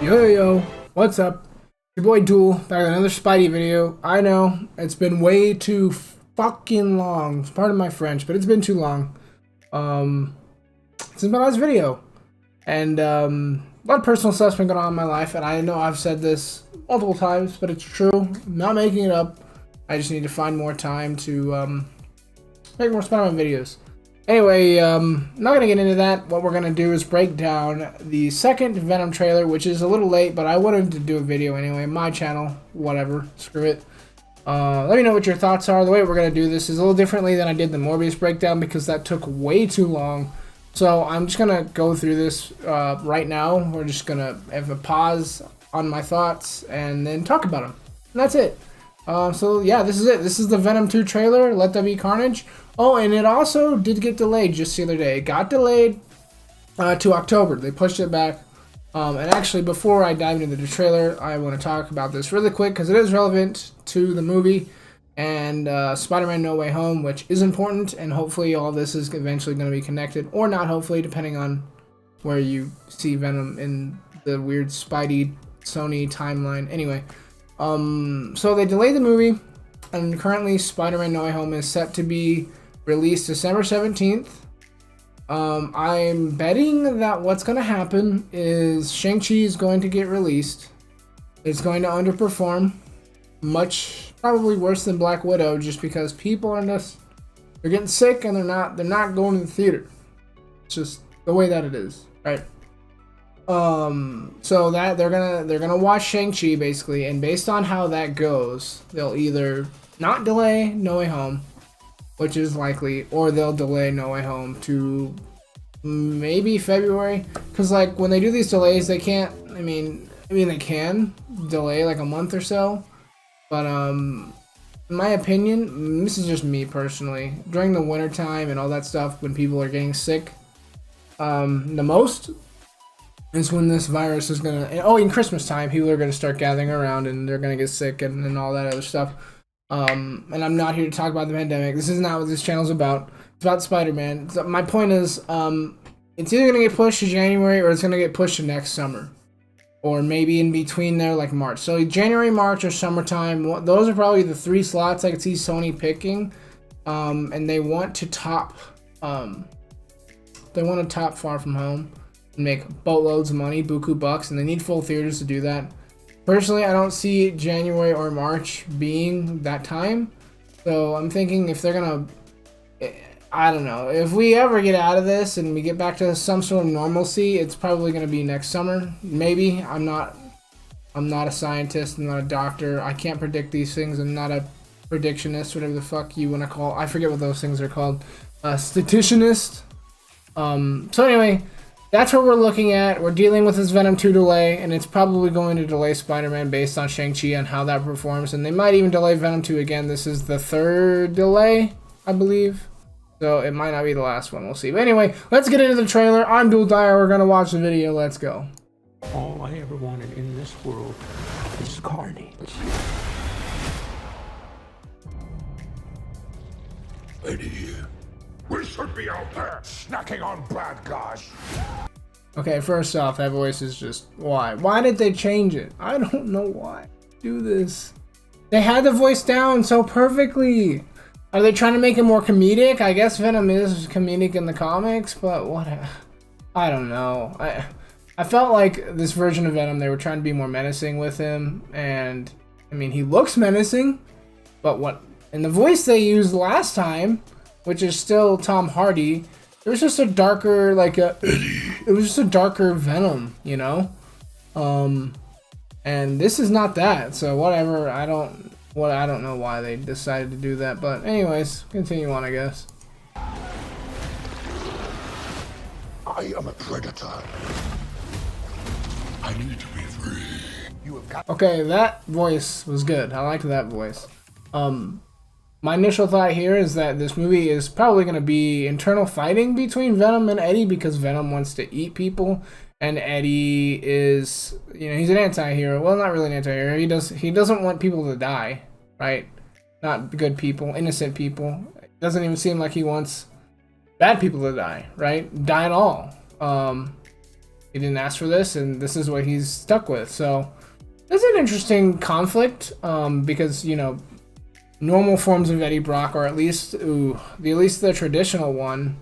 Yo, what's up? Your boy Duel, back with another Spidey video. I know, it's been way too fucking long. It's part of my French, but it's been too long. Since my last video. And, a lot of personal stuff's been going on in my life, and I know I've said this multiple times, but it's true. I'm not making it up. I just need to find more time to, make more Spider-Man videos. Anyway, I'm not going to get into that. What we're going to do is break down the second Venom trailer, which is a little late, but I wanted to do a video anyway. My channel, whatever, screw it. Let me know what your thoughts are. The way we're going to do this is a little differently than I did the Morbius breakdown because that took way too long. So I'm just going to go through this right now. We're just going to have a pause on my thoughts and then talk about them. And that's it. So yeah, this is it. This is the Venom 2 trailer. Let There Be Carnage. Oh, and it also did get delayed just the other day. It got delayed to October. They pushed it back. And actually, before I dive into the trailer, I want to talk about this really quick because it is relevant to the movie and Spider-Man No Way Home, which is important. And hopefully all this is eventually going to be connected. Or not, hopefully, depending on where you see Venom in the weird Spidey Sony timeline. Anyway, so they delayed the movie. And currently, Spider-Man No Way Home is set to be released December 17th. I'm betting that what's going to happen is Shang-Chi is going to get released. It's going to underperform, much probably worse than Black Widow, just because people are they're getting sick and they're not going to the theater. It's just the way that it is, right? So that they're gonna watch Shang-Chi basically, and based on how that goes, they'll either not delay No Way Home, which is likely, or they'll delay No Way Home to maybe February. Because like when they do these delays, they can't. I mean they can delay like a month or so, but in my opinion, this is just me personally. During the winter time and all that stuff, when people are getting sick, the most is when this virus is gonna. Oh, in Christmas time, people are gonna start gathering around and they're gonna get sick and all that other stuff. And I'm not here to talk about the pandemic. This is not what this channel's about. It's about Spider-Man. So my point is, it's either gonna get pushed to January or it's gonna get pushed to next summer, or maybe in between there, like March. So January, March, or summertime. Those are probably the three slots I could see Sony picking. And they want to top. They want to top Far From Home and make boatloads of money, buku bucks, and they need full theaters to do that. Personally, I don't see January or March being that time. So I'm thinking if they're gonna, I don't know, if we ever get out of this and we get back to some sort of normalcy, it's probably gonna be next summer. Maybe. I'm not a scientist. I'm not a doctor. I can't predict these things. I'm not a predictionist, whatever the fuck you want to call. I forget what those things are called. Statisticianist. So anyway. That's what we're looking at. We're dealing with this Venom 2 delay, and it's probably going to delay Spider-Man based on Shang-Chi and how that performs. And they might even delay Venom 2 again. This is the third delay, I believe. So it might not be the last one. We'll see. But anyway, let's get into the trailer. I'm Dual Dyer. We're going to watch the video. Let's go. All I ever wanted in this world is carnage. Eddie, we should be out there snacking on bad guys. Okay, first off, that voice is just why? Why did they change it? I don't know why. Do this. They had the voice down so perfectly. Are they trying to make it more comedic? I guess Venom is comedic in the comics, but what? I don't know. I felt like this version of Venom, they were trying to be more menacing with him, and I mean, he looks menacing, but what? And the voice they used last time, which is still Tom Hardy, it was just a darker, it was just a darker Venom, you know? And this is not that, so whatever, I don't know why they decided to do that, but anyways, continue on, I guess. I am a predator. I need to be free. You have got. Okay, that voice was good. I liked that voice. My initial thought here is that this movie is probably going to be internal fighting between Venom and Eddie because Venom wants to eat people, and Eddie is, he's an anti-hero. Well, not really an anti-hero. He doesn't want people to die, right? Not good people, innocent people. It doesn't even seem like he wants bad people to die, right? Die at all. he didn't ask for this, and this is what he's stuck with. So it's an interesting conflict, because you know, normal forms of Eddie Brock, or at least the traditional one,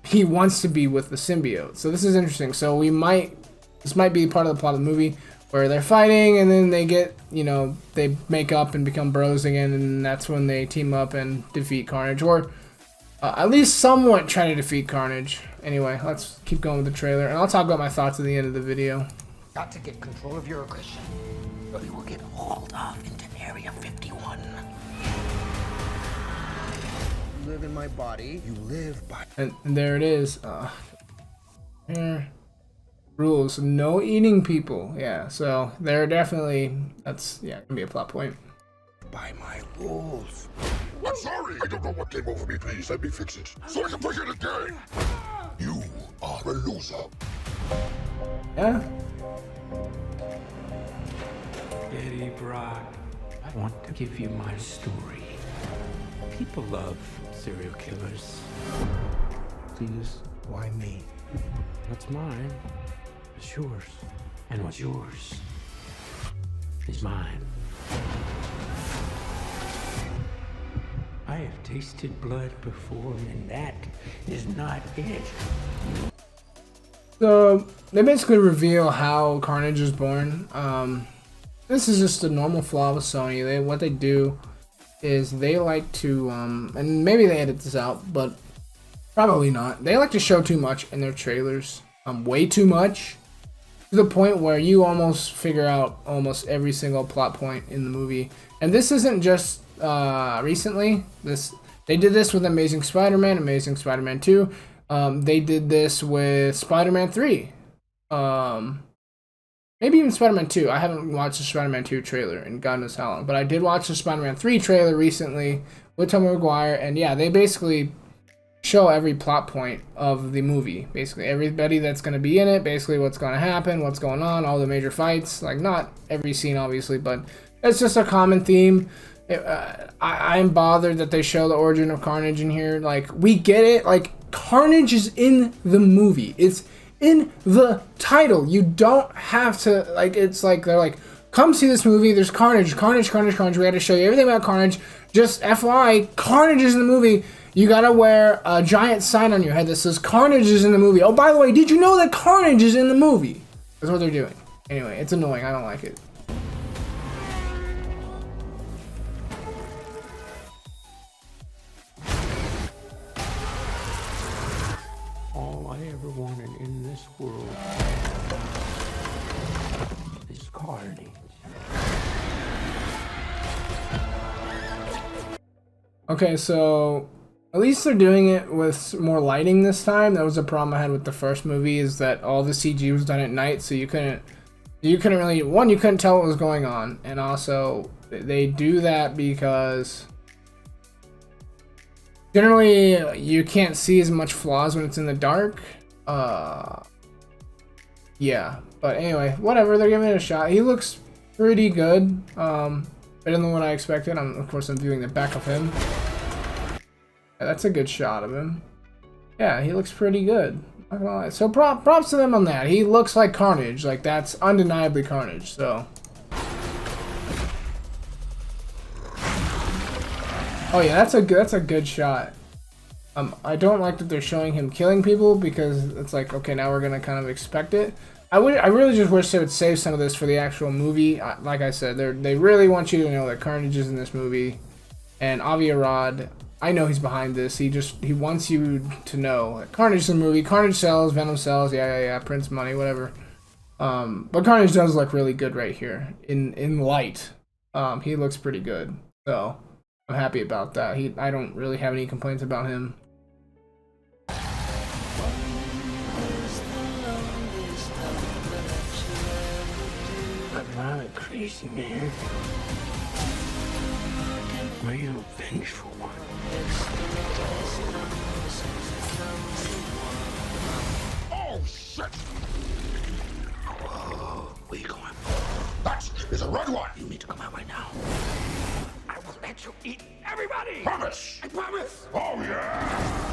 he wants to be with the symbiote. So this is interesting. So this might be part of the plot of the movie where they're fighting and then they get, you know, they make up and become bros again, and that's when they team up and defeat Carnage, or at least somewhat try to defeat Carnage. Anyway, let's keep going with the trailer, and I'll talk about my thoughts at the end of the video. Got to get control of your aggression, or you will get hauled off into Area 51. You live in my body. You live by... And there it is. Here. Rules. No eating people. Yeah, so they're definitely... That's, yeah, gonna be a plot point. By my rules. I'm sorry. I don't know what came over me. Please let me fix it so I can play it again. You are a loser. Yeah. Eddie Brock, I want to give you my story. People love serial killers. Please, why me? What's mine is yours, and what's yours is mine. I have tasted blood before, and that is not it. So they basically reveal how Carnage is born. This is just a normal flaw with Sony. What they do is they like to, and maybe they edit this out, but probably not. They like to show too much in their trailers, way too much, to the point where you almost figure out almost every single plot point in the movie. And this isn't just recently. They did this with Amazing Spider-Man, Amazing Spider-Man 2. They did this with Spider-Man 3. Maybe even Spider-Man 2. I haven't watched the Spider-Man 2 trailer in God knows how long, but I did watch the Spider-Man 3 trailer recently with Tobey Maguire, and yeah, they basically show every plot point of the movie. Basically, everybody that's going to be in it, basically what's going to happen, what's going on, all the major fights. Like, not every scene, obviously, but it's just a common theme. I'm bothered that they show the origin of Carnage in here. Like, we get it. Like, Carnage is in the movie. It's in the title. You don't have to, like, it's like, they're like, come see this movie. There's Carnage. We had to show you everything about Carnage. Just FYI, Carnage is in the movie. You gotta wear a giant sign on your head that says Carnage is in the movie. Oh, by the way, did you know that Carnage is in the movie? That's what they're doing. Anyway, it's annoying. I don't like it. All I ever wanted in this world is carnage. Okay, so at least they're doing it with more lighting this time. That was a problem I had with the first movie, is that all the CG was done at night, so you couldn't really, one, you couldn't tell what was going on, and also they do that because generally you can't see as much flaws when it's in the dark. Yeah, but anyway, whatever, they're giving it a shot. He looks pretty good, better than what I expected. Of course, I'm viewing the back of him. Yeah, that's a good shot of him. Yeah, he looks pretty good. Not gonna lie. So props to them on that. He looks like Carnage. Like, that's undeniably Carnage. So. Oh yeah, that's a good shot. I don't like that they're showing him killing people, because it's like, okay, now we're gonna kind of expect it. I really just wish they would save some of this for the actual movie. Like I said, they really want you to know that Carnage is in this movie, and Avi Arad, I know he's behind this. He wants you to know that Carnage is in the movie. Carnage sells, Venom sells, yeah, prints money, whatever. But Carnage does look really good right here in light. He looks pretty good, so I'm happy about that. I don't really have any complaints about him. I'm not a crazy man. Are you a vengeful one? Oh, shit! Whoa, where you going? That is a red one! You need to come out right now. I will let you eat everybody! Promise! I promise! Oh, yeah!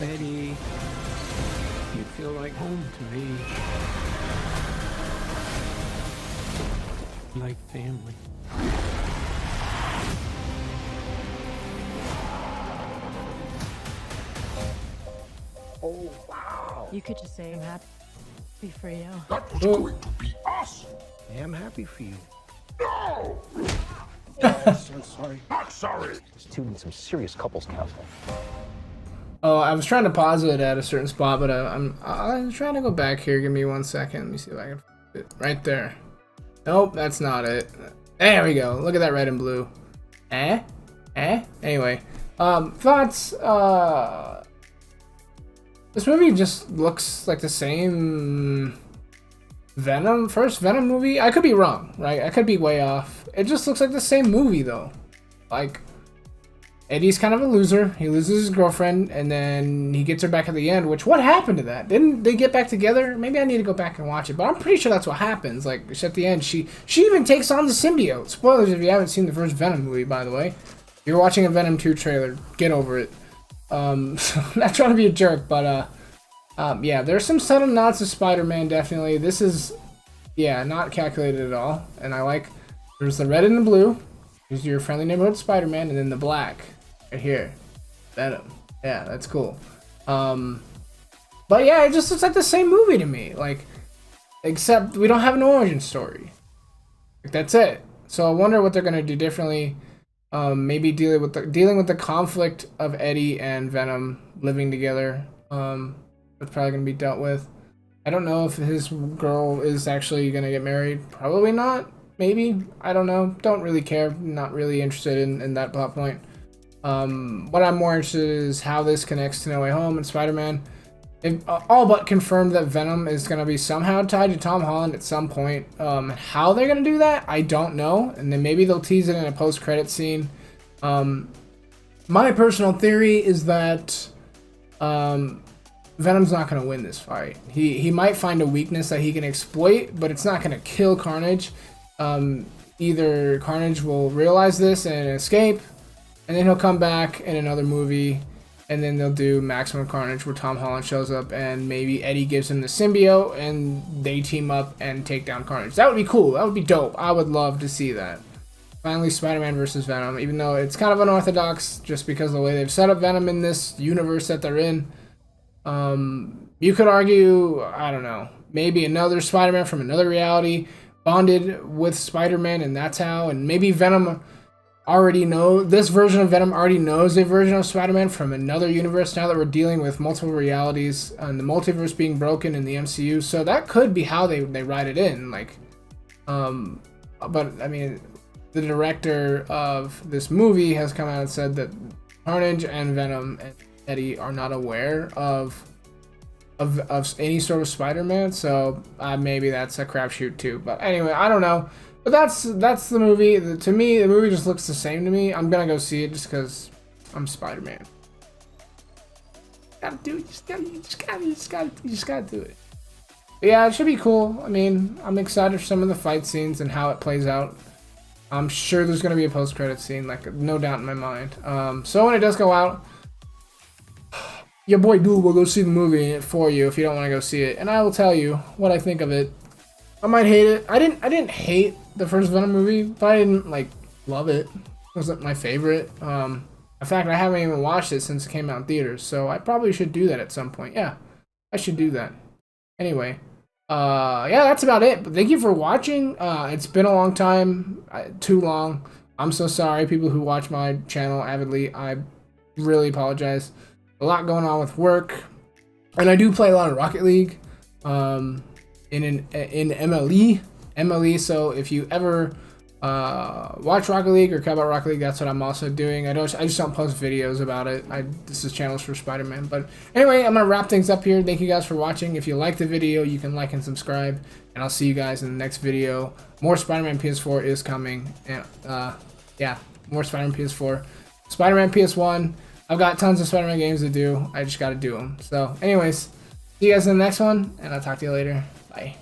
Eddie, you feel like home to me. Like family. Oh, wow. You could just say I'm happy for you. That was going to be us. I am happy for you. No! Oh, so sorry. Not sorry. This two needs some serious couples counseling. Oh, I was trying to pause it at a certain spot, but I'm trying to go back here. Give me 1 second. Let me see if I can find it. Right there. Nope, that's not it. There we go. Look at that red and blue. Anyway, thoughts. This movie just looks like the same first Venom movie. I could be wrong, right? I could be way off. It just looks like the same movie though. Like, Eddie's kind of a loser. He loses his girlfriend, and then he gets her back at the end, which, what happened to that? Didn't they get back together? Maybe I need to go back and watch it, but I'm pretty sure that's what happens. Like, at the end, she even takes on the symbiote. Spoilers if you haven't seen the first Venom movie, by the way. If you're watching a Venom 2 trailer, get over it. So I'm not trying to be a jerk, but, yeah, there's some subtle nods to Spider-Man, definitely. This is, yeah, not calculated at all, and I like, there's the red and the blue. Here's your friendly neighborhood Spider-Man, and then the black right here, Venom. Yeah, that's cool. But yeah, it just looks like the same movie to me. Like, except we don't have an origin story. Like, that's it. So I wonder what they're gonna do differently. Maybe dealing with the conflict of Eddie and Venom living together. That's probably gonna be dealt with. I don't know if his girl is actually gonna get married. Probably not. Maybe. I don't know. Don't really care. Not really interested in that plot point. What I'm more interested in is how this connects to No Way Home and Spider-Man. All but confirmed that Venom is going to be somehow tied to Tom Holland at some point. How they're going to do that, I don't know. And then maybe they'll tease it in a post-credit scene. My personal theory is that Venom's not going to win this fight. He might find a weakness that he can exploit, but it's not going to kill Carnage. Either Carnage will realize this and escape, and then he'll come back in another movie, and then they'll do Maximum Carnage where Tom Holland shows up and maybe Eddie gives him the symbiote and they team up and take down Carnage. That would be cool. That would be dope. I would love to see that. Finally, Spider-Man versus Venom, even though it's kind of unorthodox just because of the way they've set up Venom in this universe that they're in. You could argue, I don't know, maybe another Spider-Man from another reality bonded with Spider-Man, and that's how, and maybe Venom this version of Venom already knows a version of Spider-Man from another universe now that we're dealing with multiple realities and the multiverse being broken in the MCU. So that could be how they write it in. Like, but I mean, the director of this movie has come out and said that Carnage and Venom and Eddie are not aware of any sort of Spider-Man, so maybe that's a crapshoot too. But anyway, I don't know. But that's the movie. To me, the movie just looks the same to me. I'm gonna go see it just because I'm Spider-Man. Gotta do it. You just gotta do it. But yeah, it should be cool. I mean, I'm excited for some of the fight scenes and how it plays out. I'm sure there's gonna be a post-credit scene, like, no doubt in my mind. So when it does go out, your boy Dude will go see the movie for you if you don't want to go see it, and I will tell you what I think of it. I might hate it. I didn't hate the first Venom movie, but I didn't like love it. It wasn't my favorite. In fact, I haven't even watched it since it came out in theaters, so I probably should do that at some point. Yeah, I should do that. Anyway, yeah, that's about it. But thank you for watching. It's been a long time, too long. I'm so sorry, people who watch my channel avidly. I really apologize. A lot going on with work, and I do play a lot of Rocket League. In MLE. So if you ever watch Rocket League or care about Rocket League, that's what I'm also doing. I just don't post videos about it. This is channels for Spider-Man. But anyway, I'm gonna wrap things up here. Thank you guys for watching. If you like the video, you can like and subscribe, and I'll see you guys in the next video. More Spider-Man PS4 is coming, and yeah, more Spider-Man PS4, Spider-Man PS1. I've got tons of Spider-Man games to do. I just gotta do them. So anyways, see you guys in the next one, and I'll talk to you later. Bye.